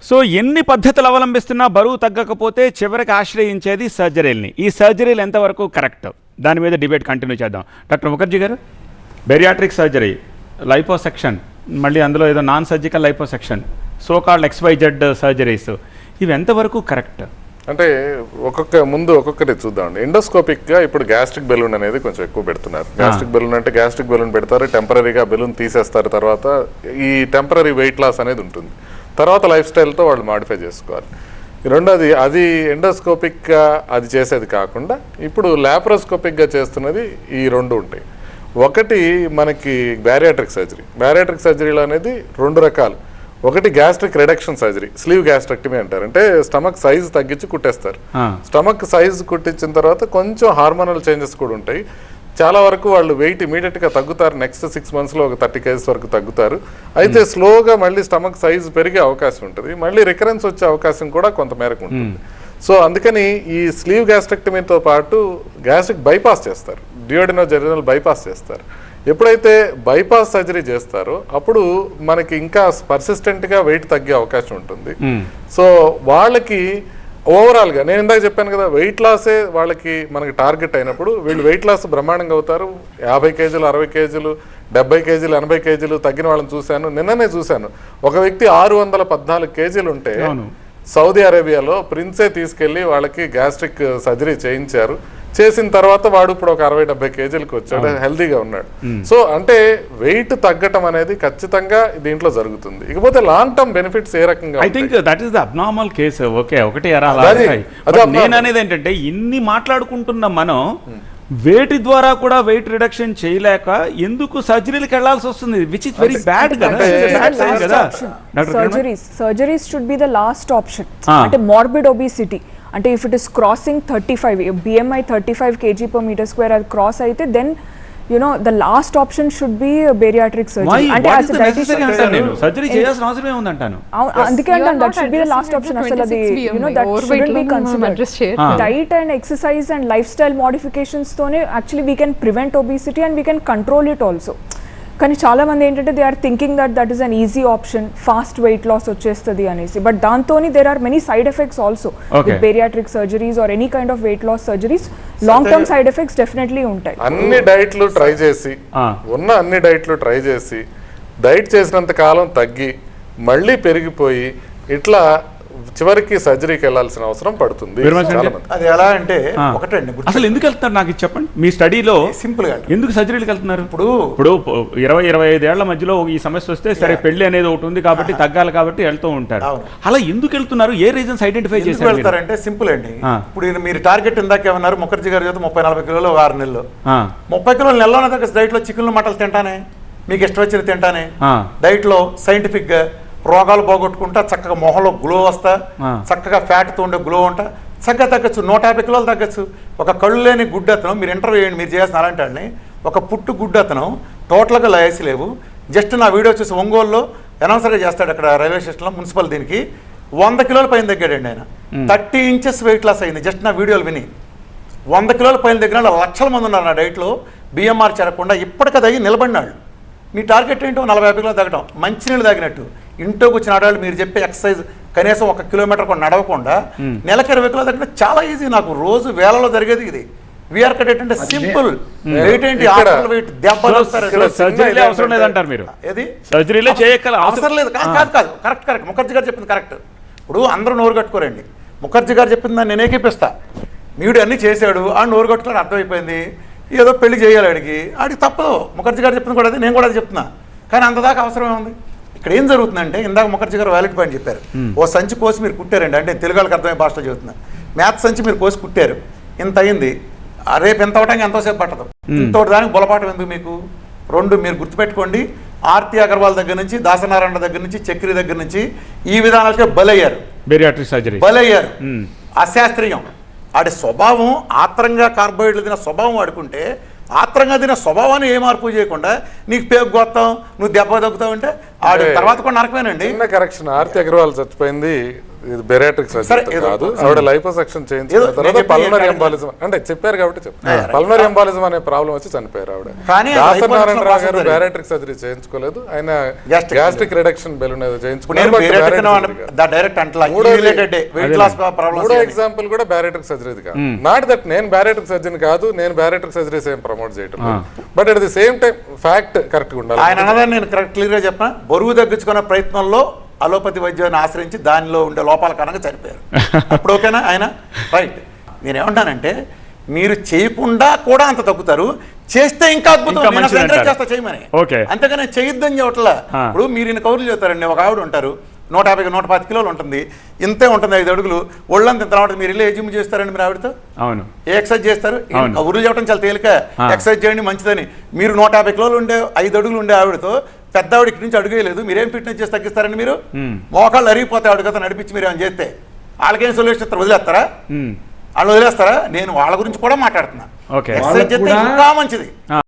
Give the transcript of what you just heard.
So ఎన్ని పద్ధతులు అవలంబిస్తున్నా బరువు తగ్గకపోతే చివరికి ఆశ్రయించేది సర్జరీల్ని. ఈ సర్జరీలు ఎంతవరకు కరెక్ట్, దాని మీద డిబేట్ కంటిన్యూ చేద్దాం. డాక్టర్ ముఖర్జీ గారు, బెరియాట్రిక్ సర్జరీ, లైపోసెక్షన్, మళ్ళీ అందులో ఏదో non surgical liposuction, so called XYZ surgeries, ఇవి ఎంతవరకు కరెక్ట్? అంటే ఒక్కొక్కటి చూద్దామండి. ఎండోస్కోపిక్గా ఇప్పుడు గ్యాస్ట్రిక్ బెలూన్ అనేది కొంచెం ఎక్కువ పెడుతున్నారు. గ్యాస్ట్రిక్ బెలూన్ అంటే గ్యాస్ట్రిక్ బెలూన్ పెడతారు, టెంపరీగా బెలూన్ తీసేస్తారు. తర్వాత ఈ టెంపరీ వెయిట్ లాస్ అనేది ఉంటుంది. తర్వాత లైఫ్ స్టైల్తో వాళ్ళు మాడిఫై చేసుకోవాలి. రెండోది, అది ఎండోస్కోపిక్గా అది చేసేది కాకుండా ఇప్పుడు ల్యాప్రోస్కోపిక్గా చేస్తున్నది ఈ రెండు ఉంటాయి. ఒకటి మనకి బ్యారియాట్రిక్ సర్జరీ. బ్యారియాట్రిక్ సర్జరీలో అనేది రెండు రకాలు. ఒకటి gastric reduction surgery, slew gastrectomy అంటారు. అంటే స్టమక్ సైజ్ తగ్గించి కుట్టేస్తారు. స్టమక్ సైజ్ కుట్టించిన తర్వాత కొంచెం హార్మోనల్ చేంజెస్ కూడా ఉంటాయి. చాలా వరకు వాళ్ళు వెయిట్ ఇమీడియట్గా తగ్గుతారు. నెక్స్ట్ 6 monthsలో ఒక 30 kgs వరకు తగ్గుతారు. అయితే స్లోగా మళ్ళీ స్టమక్ సైజ్ పెరిగే అవకాశం ఉంటుంది. మళ్ళీ రికరెన్స్ వచ్చే అవకాశం కూడా కొంత మేరకు ఉంటుంది. సో అందుకని ఈ స్లీవ్ గ్యాస్ట్రెక్టమీతో పాటు గ్యాస్ట్రిక్ బైపాస్ చేస్తారు, డియోడినోజెరినల్ బైపాస్ చేస్తారు. ఎప్పుడైతే బైపాస్ సర్జరీ చేస్తారో అప్పుడు మనకి ఇంకా పర్సిస్టెంట్గా వెయిట్ తగ్గే అవకాశం ఉంటుంది. సో వాళ్ళకి ఓవరాల్గా నేను ఇందాక చెప్పాను కదా, వెయిట్ లాసే వాళ్ళకి మనకి టార్గెట్ అయినప్పుడు వీళ్ళు వెయిట్ లాస్ బ్రహ్మాండంగా అవుతారు. 50 kgs, 60 kgs, 70 kgs, 80 kgs తగ్గిన వాళ్ళని చూశాను. నిన్ననే చూశాను, ఒక వ్యక్తి 614 kgs ఉంటే సౌదీ అరేబియాలో ప్రిన్సే తీసుకెళ్లి వాళ్ళకి గ్యాస్ట్రిక్ సర్జరీ చేయించారు. చేసిన తర్వాత వాడు ఇప్పుడు ఒక 60-70 kgsకి వచ్చాడు, హెల్దీగా ఉన్నాడు. సో అంటే వెయిట్ తగ్గటం అనేది ఖచ్చితంగా దీంట్లో జరుగుతుంది. ఇకపోతే లాంగ్ టర్మ్ బెనిఫిట్స్ ఏ రకంగా? I think that is the abnormal case. Okay, ఒకటి నేను అనేది ఏంటంటే, ఇన్ని మాట్లాడుకుంటున్న మనం వేటి ద్వారా కూడా వెయిట్ రిడక్షన్ చేయలేక ఎందుకు సర్జరీలకు వెళ్లాల్సి వస్తుంది, విచ్ ఇస్ వెరీ బ్యాడ్ కదా. Surgeries should be the last option. అంటే మార్బిడ్ ఒబిసిటీ అంటే if it is crossing 35 BMI 35 kg/m², అది క్రాస్ అయితే then the last option should be bariatric surgery. అంటే సర్జరీ చేయాల్సిన అవసరం ఏముందంటాను. అందుకే అంటాను that should be the last option. అసలు అది that shouldn't be considered. Diet and exercise and lifestyle modifications తోనే actually we can prevent obesity and we can control it also. కానీ చాలా మంది ఏంటంటే they are thinking that is an easy option, fast weight loss వచ్చేస్తుంది అనేసి. But దాంతోని there are many side effects also with bariatric surgeries or any kind of weight loss surgeries. Long term side effects definitely ఉంటాయి. అన్ని డైట్లు try చేసి diet చేసినంత కాలం తగ్గి మళ్ళీ పెరిగిపోయి ఇట్లా చివరికి సర్జరీకి వెళ్ళాల్సిన అవసరం పడుతుంది. అది ఎలా అంటే ఒకటండి, అసలు ఎందుకు వెళ్తున్నారు నాకు చెప్పండి. మీ స్టడీలో సింపుల్ గా ఎందుకు సర్జరీకి వెళ్తున్నారు? ఇప్పుడు 20-25 ఏళ్ల మధ్యలో ఈ సమస్య వస్తే సరే పెళ్లి అనేది ఒకటి ఉంది కాబట్టి తగ్గాలి కాబట్టి వెళ్తూ ఉంటారు. అలా ఎందుకు వెళ్తున్నారు? ఏ రీజన్స్ ఐడెంటిఫై చేసి వెళ్తారంటే సింపుల్ అండి. ఇప్పుడు మీరు టార్గెట్ ఇందాక ఏమన్నారు, ముఖర్జీ గారు చేత 30-40 కిలోలు 6 నెలలు, 30 కిలోలు నెలలో డైట్ లో చికెన్లు మటలు తింటానే, మీకు ఇష్టం వచ్చిన తింటానే, డైట్ లో సైంటిఫిక్ గా రోగాలు పోగొట్టుకుంటా, చక్కగా మొహంలో గ్లో వస్తా, చక్కగా ఫ్యాట్తో ఉండే గ్లో ఉంటా, చక్కగా తగ్గచ్చు. 150 కిలోలు తగ్గచ్చు. ఒక కళ్ళు లేని గుడ్డతను మీరు ఇంటర్వ్యూ చేయండి, మీరు చేసిన అలాంటి వాడిని. ఒక పుట్టు గుడ్డతను టోటల్గా లయసి లేవు. జస్ట్ నా వీడియో చూసి ఒంగోలులో అనౌన్సర్గా చేస్తాడు అక్కడ రైల్వే స్టేషన్లో మున్సిపల్, దీనికి 100 కిలోల పైన తగ్గాడండి ఆయన. 30 inches వెయిట్ లాస్ అయింది జస్ట్ నా వీడియోలు విని. 100 కిలోల పైన దగ్గర లక్షల మంది ఉన్నారు నా డైట్లో, బిఎంఆర్ చేరకుండా ఇప్పటికే తగ్గి నిలబడినాడు. మీ టార్గెట్ ఏంటో 40-50 కిలోలు తగ్గడం, మంచినీళ్ళు తాగినట్టు. ఇంట్లోకి వచ్చిన ఆడవాళ్ళు మీరు చెప్పే ఎక్సర్సైజ్ కనీసం 1 కిలోమీటర్ కూడా నడవకుండా నెలకు 20 కిలోలు తగ్గడం చాలా ఈజీ. నాకు రోజు వేలలో జరిగేది ఇది. వీఆర్ కట్ అంటే సింపుల్. వెయిట్ ఏంటి, వెయిట్ దెబ్బలు అవసరం లేదంటారు మీరు? ఏది సర్జరీలో చేయగల అవసరం లేదు. కాదు, కరెక్ట్. ముఖర్జీ గారు చెప్పింది కరెక్ట్. ఇప్పుడు అందరూ నోరు కట్టుకోరండి. ముఖర్జీ గారు చెప్పింది దాన్ని నేను ఏకీపిస్తా. మీడు అన్నీ చేశాడు, ఆ నోరు కట్టుకోవడం అర్థమైపోయింది. ఏదో పెళ్లి చేయాలి ఆడికి తప్పదు. ముఖర్జీ గారు చెప్పింది కూడా అది, నేను కూడా అది చెప్తున్నా. కానీ అంతదాకా అవసరం ఏముంది? ఇక్కడ ఏం జరుగుతుందంటే, ఇందాక ముఖర్జీ గారు వ్యాలిడ్ పాయింట్ చెప్పారు. ఓ సంచి కోసి మీరు కుట్టారండి, అంటే తెలుగు వాళ్ళకి అర్థమయ్యే భాషలో చెబుతున్నా. మ్యాథ్స్ సంచి మీరు కోసి కుట్టారు, ఇంత అయింది. రేపు ఎంత అవటానికి ఎంతోసేపు పట్టదు. ఇంతటి దానికి బులపాటం ఎందుకు మీకు? రెండు మీరు గుర్తుపెట్టుకోండి. ఆర్తి అగర్వాల్ దగ్గర నుంచి, దాసనారాయణ దగ్గర నుంచి, చక్రి దగ్గర నుంచి ఈ విధానాలకే బలయ్యారు. బలయ్యారు. అశాస్త్రీయం. ఆడి స్వభావం ఆత్రంగా కార్బోహైడ్రేట్లు తిన స్వభావం వాడుకుంటే, ఆత్రంగా తిన స్వభావాన్ని ఏ మార్పు చేయకుండా నీకు పేగు గొత్తాం, నువ్వు దెబ్బ తగ్గుతావు అంటే ఆడు తర్వాత కూడా నరకమేనండి. కరెక్షన్. ఆర్తి అగర్వాల్ చచ్చిపోయింది బెరియాట్రిక్ సర్జరీ కాదు, ఆవిడ లైపోసెక్షన్ చేయించిన తర్వాత పల్మనరీ ఎంబాలిజం అంటే చెప్పారు కాబట్టి చెప్పారు. పల్మనరీ ఎంబాలిజం అనే ప్రాబ్లం వచ్చి చనిపోయారు ఆవిడ. దాసనారాయణరావు గారు బెరియాట్రిక్ సర్జరీ చేయించుకోలేదు, ఆయన గ్యాస్ట్రిక్ రిడక్షన్ బెలూన్ ఏదో చేయించుకున్నారు. డైరెక్ట్ అంటలా మూడోది- రిలేటెడ్ వెయిట్ లాస్ మూడో ప్రాబ్లమ్స్. ఎగ్జాంపుల్ కూడా బ్యారియాట్రిక్ సర్జరీ కాదు. నాట్ దట్ నేను బ్యారియాట్రిక్ సర్జన్ కాదు, నేను బ్యారియాట్రిక్ సర్జరీస్ ఏం ప్రమోట్ చేయటం, but at the same time fact correct ఉండాలి. ఆయన అన్నదాన్ని నేను క్లియర్ గా చెప్పిన, బరువు తగ్గించుకున్న ప్రయత్నంలో అలోపతి వైద్యాన్ని ఆశ్రయించి దానిలో ఉండే లోపాల కారణంగా చనిపోయారు. అప్పుడు ఓకేనా ఆయన? రైట్. నేనేమంటానంటే మీరు చేయకుండా కూడా అంత తగ్గుతారు, చేస్తే ఇంకా అద్భుతం, ఇంకా నేను అసలు మంచిది encourage అంటారు. చేస్తా చేయమని. ఓకే. అంతేగానే చేయొద్దని చెప్పట్లా. ఇప్పుడు మీరు ఇన్ని కౌరులు చెప్తారండి, ఒక ఆవిడ ఉంటారు 150-110 కిలోలు ఉంటుంది, ఇంతే ఉంటుంది 5 అడుగులు, ఒళ్ళంత ఇంత ఉంటుంది, మీరు వెళ్ళి ఏ జిమ్ చేస్తారండి మీరు ఆవిడతో? అవును. ఏ ఎక్సర్సైజ్ చేస్తారు? అవును. కౌరులు చెప్పడం చాలా తేలిక, ఎక్సర్సైజ్ చేయండి మంచిదని. మీరు 150 కిలోలు ఉండే 5 అడుగులు ఉండే ఆవిడతో పెద్ద ఆవిడ ఇక్కడి నుంచి అడుగేయలేదు, మీరేం ఫిట్నెస్ చేసి తగ్గిస్తారండి? మీరు మోకాళ్ళు అరిగిపోతే ఆవిడ కదా నడిపించి మీరు ఏమైనా చేస్తే వాళ్ళకేం సొల్యూషన్ ఇస్తారు? వదిలేస్తారా? వాళ్ళు వదిలేస్తారా? నేను వాళ్ళ గురించి కూడా మాట్లాడుతున్నా. ఓకే. ఎక్సర్సైజ్ చేస్తే ఇంకా మంచిది.